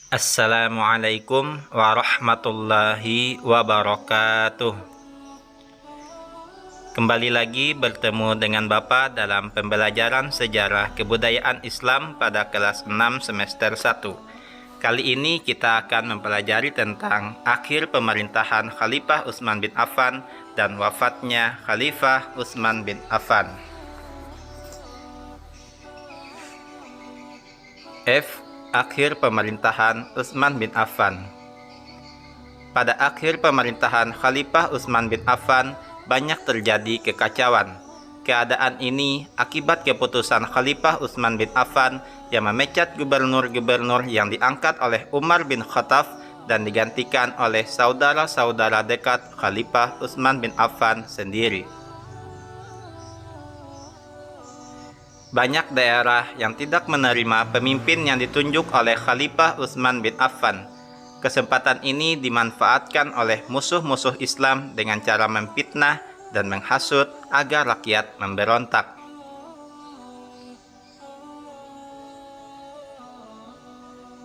Assalamualaikum warahmatullahi wabarakatuh. Kembali lagi bertemu dengan Bapak dalam pembelajaran sejarah kebudayaan Islam pada kelas 6 semester 1. Kali ini kita akan mempelajari tentang akhir pemerintahan Khalifah Utsman bin Affan dan wafatnya Khalifah Utsman bin Affan. Akhir pemerintahan Utsman bin Affan. Pada akhir pemerintahan Khalifah Utsman bin Affan banyak terjadi kekacauan. Keadaan ini akibat keputusan Khalifah Utsman bin Affan yang memecat gubernur-gubernur yang diangkat oleh Umar bin Khattab dan digantikan oleh saudara-saudara dekat Khalifah Utsman bin Affan sendiri. Banyak daerah yang tidak menerima pemimpin yang ditunjuk oleh Khalifah Utsman bin Affan. Kesempatan ini dimanfaatkan oleh musuh-musuh Islam dengan cara memfitnah dan menghasut agar rakyat memberontak.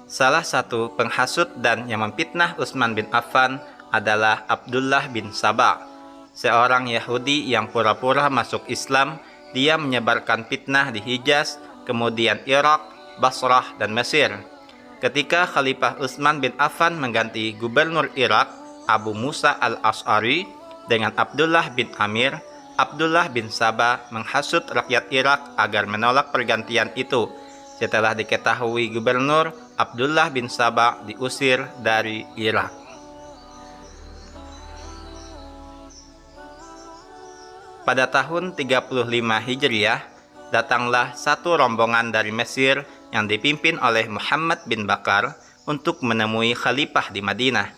Salah satu penghasut dan yang memfitnah Utsman bin Affan adalah Abdullah bin Saba, seorang Yahudi yang pura-pura masuk Islam. Dia menyebarkan fitnah di Hijaz, kemudian Irak, Basrah, dan Mesir. Ketika Khalifah Utsman bin Affan mengganti gubernur Irak, Abu Musa al-Ash'ari, dengan Abdullah bin Amir, Abdullah bin Saba menghasut rakyat Irak agar menolak pergantian itu. Setelah diketahui gubernur, Abdullah bin Saba diusir dari Irak. Pada tahun 35 Hijriah, datanglah satu rombongan dari Mesir yang dipimpin oleh Muhammad bin Bakar untuk menemui Khalifah di Madinah.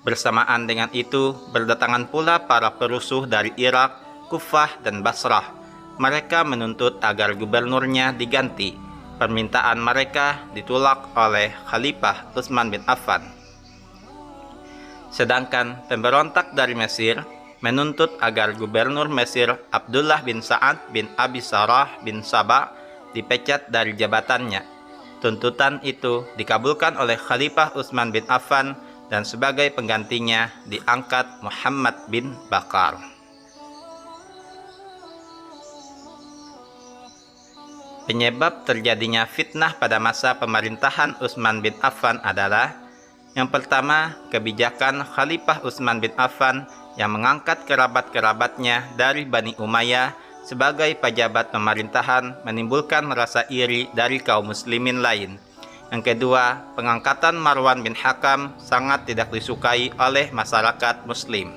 Bersamaan dengan itu, berdatangan pula para perusuh dari Irak, Kufah, dan Basrah. Mereka menuntut agar gubernurnya diganti. Permintaan mereka ditolak oleh Khalifah Utsman bin Affan. Sedangkan pemberontak dari Mesir menuntut agar gubernur Mesir Abdullah bin Sa'ad bin Abi Sarah bin Saba dipecat dari jabatannya. Tuntutan itu dikabulkan oleh Khalifah Utsman bin Affan dan sebagai penggantinya diangkat Muhammad bin Bakar. Penyebab terjadinya fitnah pada masa pemerintahan Utsman bin Affan adalah: yang pertama, kebijakan Khalifah Utsman bin Affan yang mengangkat kerabat-kerabatnya dari Bani Umayyah sebagai pejabat pemerintahan menimbulkan rasa iri dari kaum muslimin lain. Yang kedua, pengangkatan Marwan bin Hakam sangat tidak disukai oleh masyarakat muslim.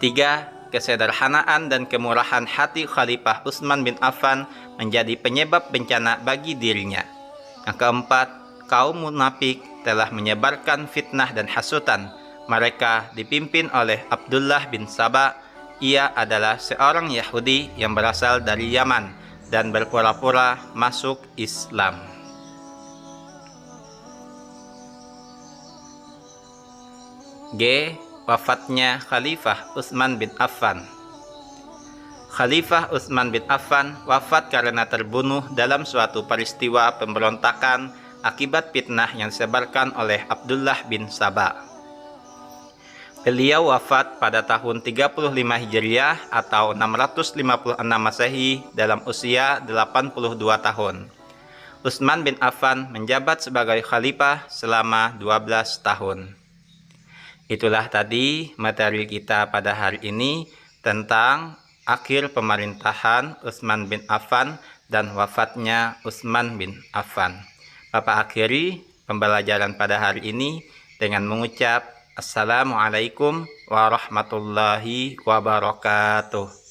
3. Kesederhanaan dan kemurahan hati Khalifah Utsman bin Affan menjadi penyebab bencana bagi dirinya. Yang keempat, kaum munafik telah menyebarkan fitnah dan hasutan. Mereka dipimpin oleh Abdullah bin Saba. Ia adalah seorang Yahudi yang berasal dari Yaman dan berpura-pura masuk Islam. Wafatnya Khalifah Utsman bin Affan. Khalifah Utsman bin Affan wafat karena terbunuh dalam suatu peristiwa pemberontakan akibat fitnah yang disebarkan oleh Abdullah bin Saba. Beliau wafat pada tahun 35 Hijriah atau 656 Masehi dalam usia 82 tahun. Utsman bin Affan menjabat sebagai khalifah selama 12 tahun. Itulah tadi materi kita pada hari ini tentang akhir pemerintahan Utsman bin Affan dan wafatnya Utsman bin Affan. Bapak akhiri pembelajaran pada hari ini dengan mengucap Assalamualaikum warahmatullahi wabarakatuh.